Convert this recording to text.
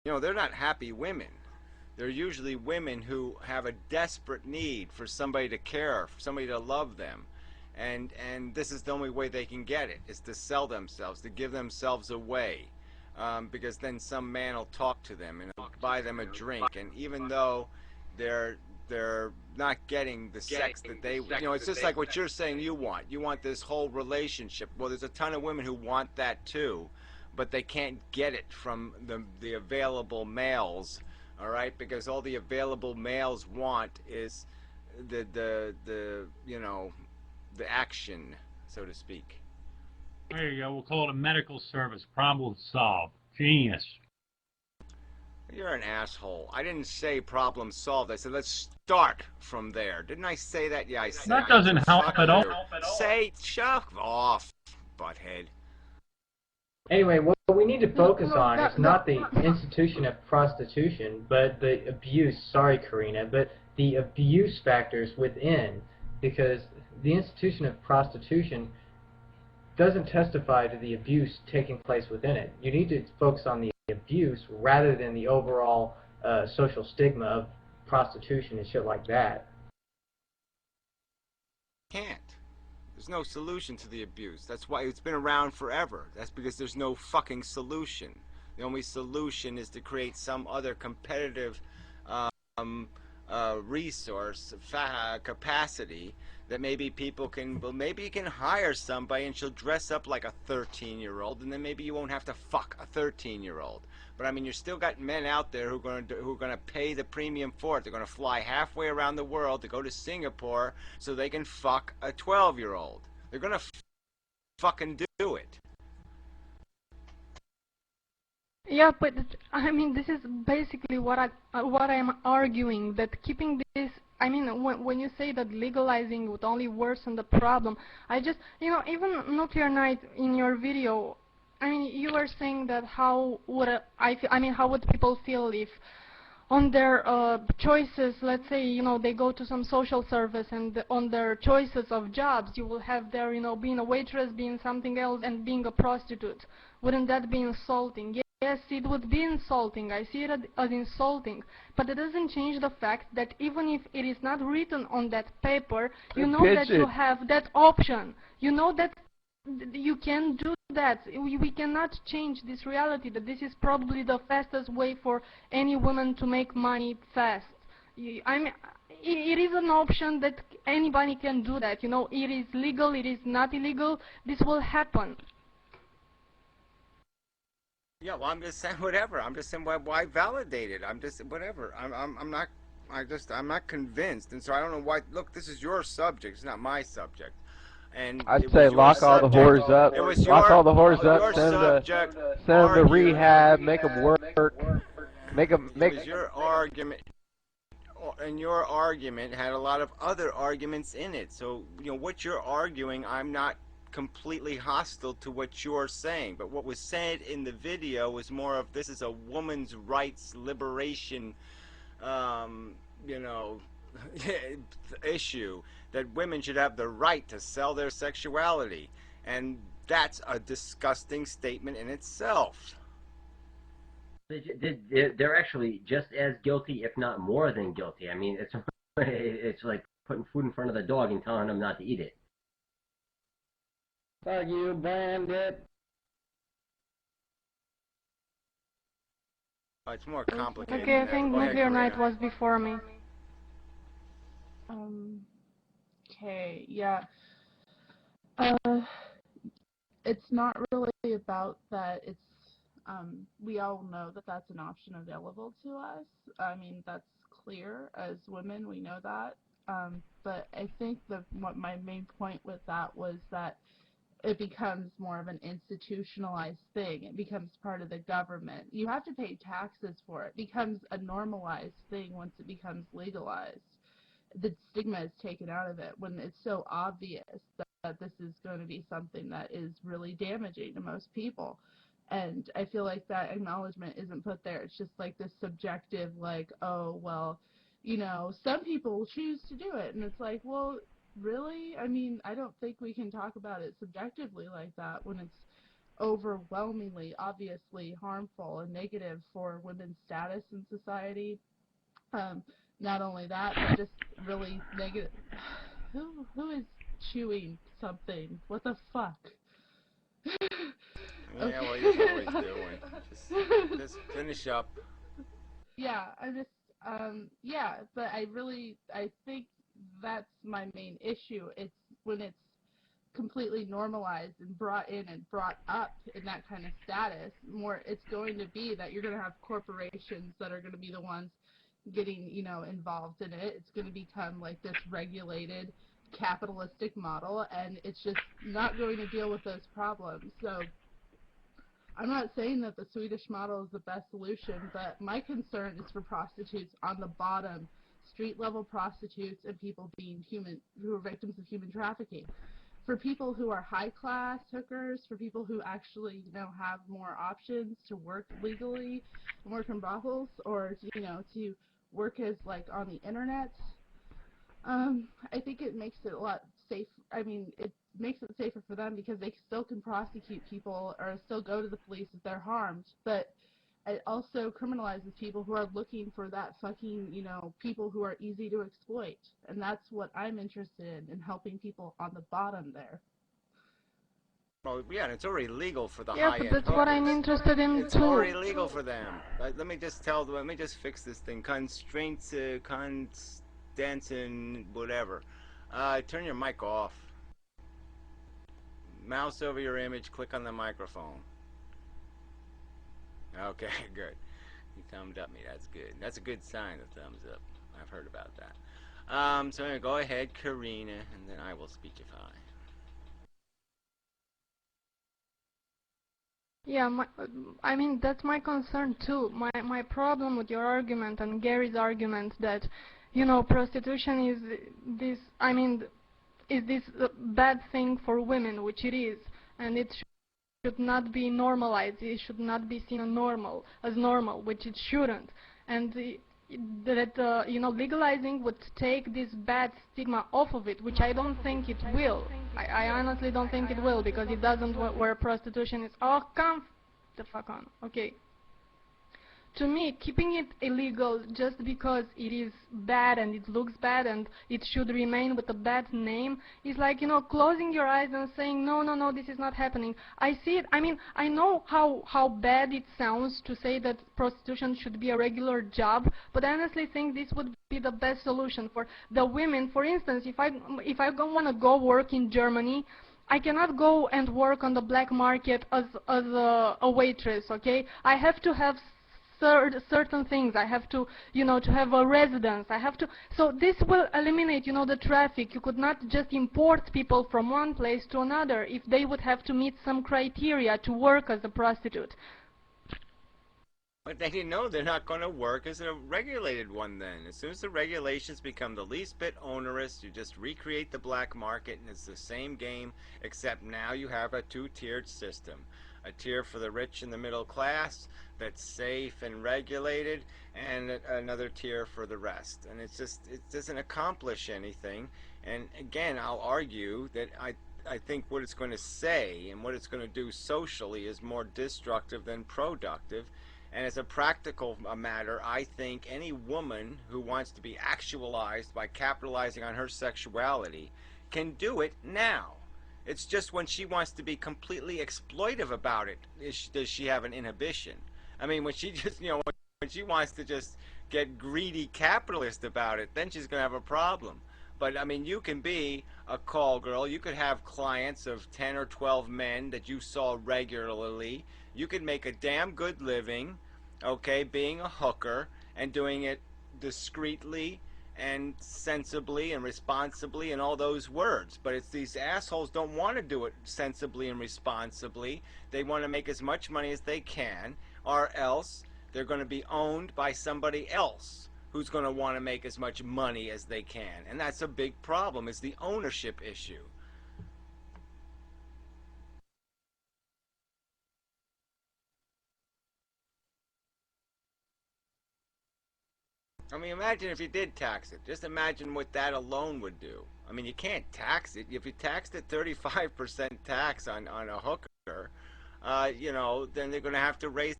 they're not happy women. They're usually women who have a desperate need for somebody to care, for somebody to love them. And this is the only way they can get it, is to sell themselves, to give themselves away. Because then some man will talk to them and buy them a drink. And even though they're they're not getting the sex that it's just like what you're saying you want. You want this whole relationship. Well, there's a ton of women who want that too, but they can't get it from the available males, all right? Because all the available males want is the action, so to speak. There you go. We'll call it a medical service. Problem solved. Genius. You're an asshole. I didn't say problem solved. I said let's start from there. Didn't I say that? Yeah, I said that. Doesn't help at all. Say, shut off, butthead. Anyway, what we need to focus on is not the institution of prostitution, but the abuse, sorry Karina, but the abuse factors within, because the institution of prostitution doesn't testify to the abuse taking place within it. You need to focus on the abuse rather than the overall social stigma of prostitution and shit like that. Can't. There's no solution to the abuse. That's why it's been around forever. That's because there's no fucking solution. The only solution is to create some other competitive resource, capacity that maybe people can, well, maybe you can hire somebody and she'll dress up like a 13-year-old, and then maybe you won't have to fuck a 13-year-old. But I mean, you're still got men out there who are going to pay the premium for it. They're going to fly halfway around the world to go to Singapore so they can fuck a 12-year-old. They're going to fucking do it. Yeah, but I mean, this is basically what I'm arguing, that keeping this. I mean, when you say that legalizing would only worsen the problem, I just, even Nuclear Knight in your video, I mean, you were saying that how would how would people feel if on their choices, let's say, they go to some social service and on their choices of jobs, you will have their, being a waitress, being something else, and being a prostitute. Wouldn't that be insulting? Yes, it would be insulting. I see it as insulting. But it doesn't change the fact that even if it is not written on that paper, you know that you have that option. You know that you can do that. We cannot change this reality, that this is probably the fastest way for any woman to make money fast. I mean, it is an option that anybody can do that. It is legal, it is not illegal. This will happen. Yeah, well, I'm just saying whatever. I'm just saying why validate it. I'm just whatever. I'm not convinced, and so I don't know why. Look, this is your subject. It's not my subject. And I'd say lock all the whores up. Lock all the whores up. Send them to rehab. Make them work. Make them. Your argument. And your argument had a lot of other arguments in it. So what you're arguing, I'm not completely hostile to what you're saying, but what was said in the video was more of this is a woman's rights liberation issue, that women should have the right to sell their sexuality, and that's a disgusting statement in itself. They're actually just as guilty, if not more than guilty. I mean, it's like putting food in front of the dog and telling them not to eat it. Fuck you, bandit. It's more complicated. Okay, I think Nuclear Knight was before me. Okay, yeah. It's not really about that. It's we all know that that's an option available to us. I mean, that's clear as women. We know that. But I think what my main point with that was that it becomes more of an institutionalized thing. It becomes part of the government. You have to pay taxes for it. It becomes a normalized thing once it becomes legalized. The stigma is taken out of it when it's so obvious that this is going to be something that is really damaging to most people. And I feel like that acknowledgement isn't put there. It's just like this subjective, like, oh, well, some people choose to do it. And it's like, well, really? I mean, I don't think we can talk about it subjectively like that when it's overwhelmingly, obviously harmful and negative for women's status in society. Not only that, but just really negative. Who is chewing something? What the fuck? Yeah, well, you're always doing. Just finish up. Yeah, yeah, but I think that's my main issue. It's when it's completely normalized and brought in and brought up in that kind of status. More, it's going to be that you're going to have corporations that are going to be the ones getting, involved in it. It's going to become like this regulated capitalistic model, and it's just not going to deal with those problems. So I'm not saying that the Swedish model is the best solution, but my concern is for prostitutes on the bottom, street-level prostitutes and people who are victims of human trafficking. For people who are high-class hookers, for people who actually, have more options to work legally, work in brothels, or, to work as, on the internet, I think it makes it a lot safer. I mean, it makes it safer for them because they still can prosecute people or still go to the police if they're harmed, but it also criminalizes people who are looking for that fucking, people who are easy to exploit. And that's what I'm interested in helping people on the bottom there. Well, yeah, and it's already legal for the Yeah, high-end but that's what I'm interested in It's too. already legal for them. Let me just fix this thing. Constraints, dancing, whatever. Turn your mic off. Mouse over your image, click on the microphone. Okay, good. You thumbed up me, that's good. That's a good sign, the thumbs up. I've heard about that. So anyway, go ahead, Karina, and then I will speakify. Yeah, I mean, that's my concern too. My problem with your argument and Gary's argument that, prostitution is this bad thing for women, which it is, and it should not be normalized. It should not be seen as normal, which it shouldn't. And legalizing would take this bad stigma off of it, which I don't think it will. I honestly don't think it will, because it doesn't where prostitution is. Oh, come the fuck on. Okay. To me, keeping it illegal just because it is bad and it looks bad and it should remain with a bad name is like, closing your eyes and saying, no, this is not happening. I see it. I mean, I know how bad it sounds to say that prostitution should be a regular job, but I honestly think this would be the best solution for the women. For instance, if I want to go work in Germany, I cannot go and work on the black market as a waitress, okay? I have to have certain things. I have to, to have a residence. So this will eliminate, the traffic. You could not just import people from one place to another if they would have to meet some criteria to work as a prostitute. But they know they're not going to work as a regulated one then. As soon as the regulations become the least bit onerous, you just recreate the black market and it's the same game, except now you have a two-tiered system. A tier for the rich and the middle class that's safe and regulated, and another tier for the rest. And it doesn't accomplish anything. And again, I'll argue that I think what it's going to say and what it's going to do socially is more destructive than productive. And as a practical matter, I think any woman who wants to be actualized by capitalizing on her sexuality can do it now. It's just when she wants to be completely exploitive about it, does she have an inhibition. I mean, when she just, when she wants to just get greedy capitalist about it, then she's going to have a problem. But, I mean, you can be a call girl. You could have clients of 10 or 12 men that you saw regularly. You could make a damn good living, okay, being a hooker and doing it discreetly and sensibly and responsibly and all those words. But it's these assholes don't want to do it sensibly and responsibly. They want to make as much money as they can, or else they're going to be owned by somebody else who's going to want to make as much money as they can. And that's a big problem. It's the ownership issue. I mean, imagine if you did tax it. Just imagine what that alone would do. I mean, you can't tax it. If you taxed it 35% tax on a hooker, you know, then they're going to have to raise